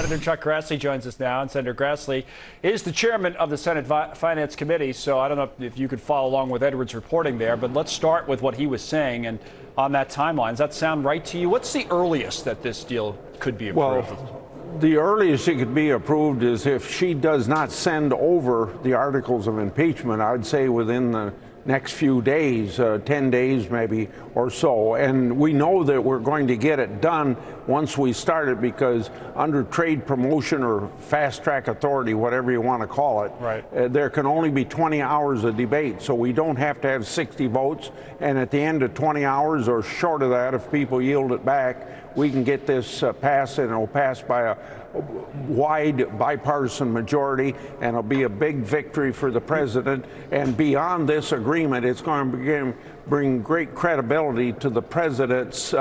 Senator Chuck Grassley joins us now, and Senator Grassley is the chairman of the Senate Finance Committee, so I don't know if you could follow along with Edward's reporting there, but let's start with what he was saying and on that timeline. Does that sound right to you? What's the earliest that this deal could be approved? Well, the earliest it could be approved is if she does not send over the articles of impeachment, I'd say within the next few days, 10 days maybe or so. And we know that we're going to get it done once we start it, because under trade promotion or fast track authority, whatever you want to call it, right, there can only be 20 hours of debate. So we don't have to have 60 votes. And at the end of 20 hours or short of that, if people yield it back, we can get this passed, and it'll pass by a wide bipartisan majority, and it'll be a big victory for the president. And beyond this agreement, it's going to bring great credibility to the president's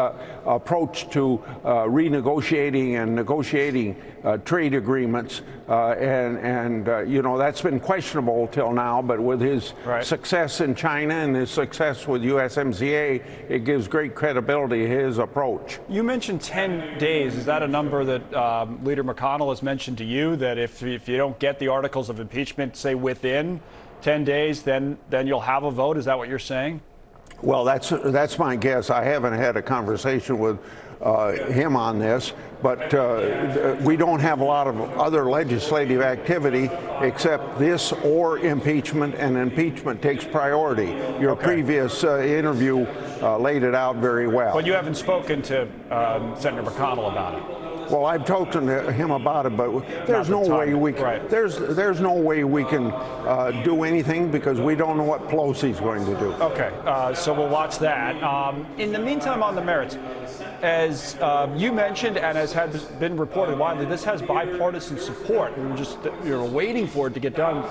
approach to renegotiating and negotiating trade agreements. You know, that's been questionable till now, but with his success in China and his success with USMCA, it gives great credibility to his approach. You mentioned 10 days. Is that a number that Leader McConnell has mentioned to you, that if you don't get the articles of impeachment, say within 10 days, then you'll have a vote? Is that what you're saying? Well, that's my guess. I haven't had a conversation with him on this, but we don't have a lot of other legislative activity except this or impeachment, and impeachment takes priority. Your previous interview laid it out very well. But you haven't spoken to Senator McConnell about it. Well, I've talked to him about it, but there's no way we can, there's no way we can do anything, because we don't know what Pelosi's going to do. Okay, so we'll watch that. In the meantime, on the merits, as you mentioned and as has been reported widely, this has bipartisan support. We were just waiting for it to get done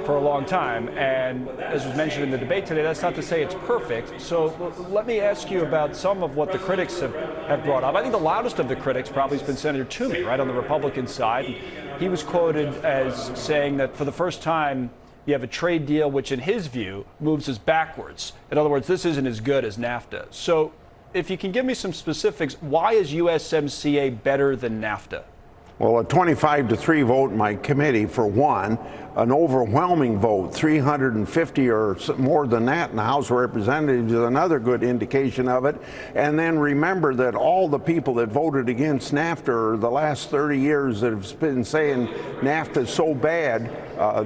for a long time, and as was mentioned in the debate today, that's not to say it's perfect. So let me ask you about some of what the critics have brought up. I think the loudest of the critics probably has been Senator Toomey, right, on the Republican side. He was quoted as saying that for the first time you have a trade deal which, in his view, moves us backwards. In other words, this isn't as good as NAFTA. So if you can give me some specifics, why is USMCA better than NAFTA? Well, a 25-3 vote in my committee, for one. An overwhelming vote, 350 or more than that in the House of Representatives, is another good indication of it. And then remember that all the people that voted against NAFTA the last 30 years that have been saying NAFTA is so bad,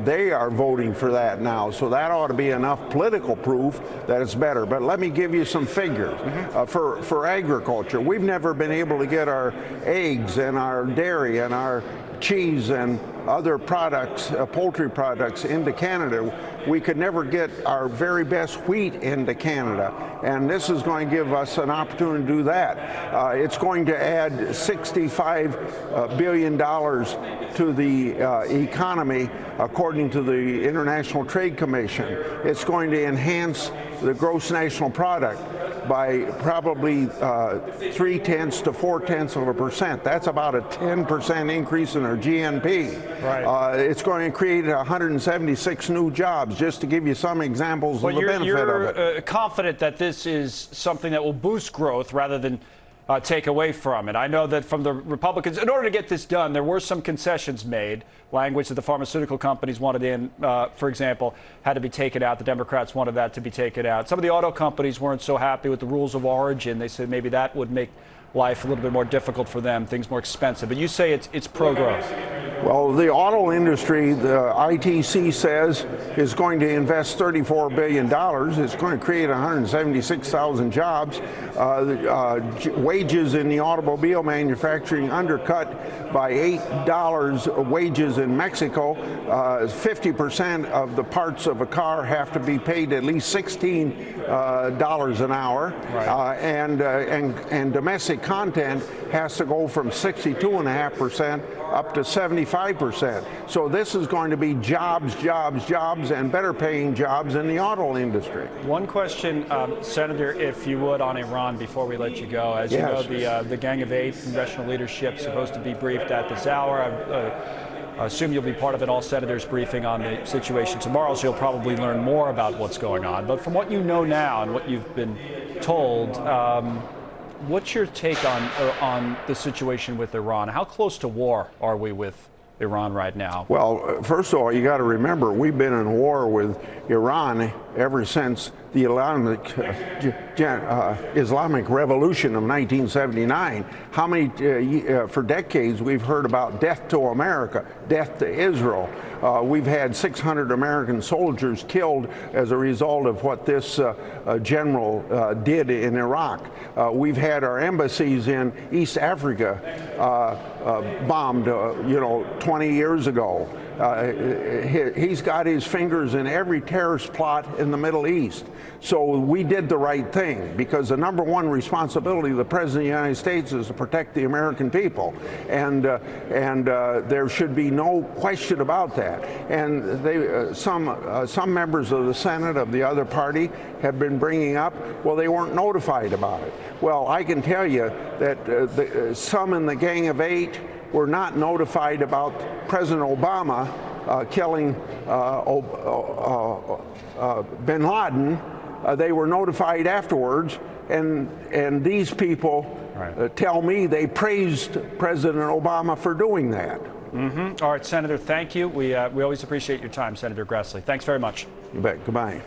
they are voting for that now. So that ought to be enough political proof that it's better. But let me give you some figures. For agriculture, we've never been able to get our eggs and our dairy and our cheese and other products, poultry products, into Canada. We could never get our very best wheat into Canada, and this is going to give us an opportunity to do that. It's going to add $65 billion to the economy, according to the International Trade Commission. It's going to enhance the gross national product by probably 0.3 to 0.4%. That's about a 10% increase in our GNP. Right. It's going to create 176 new jobs, just to give you some examples of the benefit of it. You're confident that this is something that will boost growth rather than take away from it. I know that from the Republicans, in order to get this done, there were some concessions made. Language that the pharmaceutical companies wanted in, for example, had to be taken out. The Democrats wanted that to be taken out. Some of the auto companies weren't so happy with the rules of origin. They said maybe that would make life a little bit more difficult for them, things more expensive. But you say it's pro-growth. Well, the auto industry, the ITC says, is going to invest $34 billion. It's going to create 176,000 jobs. Wages in the automobile manufacturing undercut by $8 wages in Mexico. 50% of the parts of a car have to be paid at least $16 an hour. Right. And domestic content has to go from 62.5% up to 75%. So this is going to be jobs, jobs, jobs, and better paying jobs in the auto industry. One question, Senator, if you would, on Iran before we let you go. As you know, the Gang of Eight congressional leadership supposed to be briefed at this hour. I assume you'll be part of an all-senators briefing on the situation tomorrow, so you'll probably learn more about what's going on. But from what you know now and what you've been told, what's your take on the situation with Iran? How close to war are we with Iran right now? Well, first of all, you got to remember we've been in war with Iran ever since the Islamic Revolution of 1979. How many, for decades, we've heard about death to America, death to Israel. We've had 600 American soldiers killed as a result of what this general did in Iraq. We've had our embassies in East Africa bombed, 20 years ago. He's got his fingers in every terrorist plot in the Middle East. So we did the right thing, because the number one responsibility of the President of the United States is to protect the American people. And there should be no question about that. And some members of the Senate of the other party have been bringing up, well, they weren't notified about it. Well, I can tell you that some in the Gang of Eight were not notified about President Obama killing bin Laden. They were notified afterwards, and these people tell me they praised President Obama for doing that. All right, Senator, thank you. We always appreciate your time, Senator Grassley. Thanks very much. You bet. Goodbye.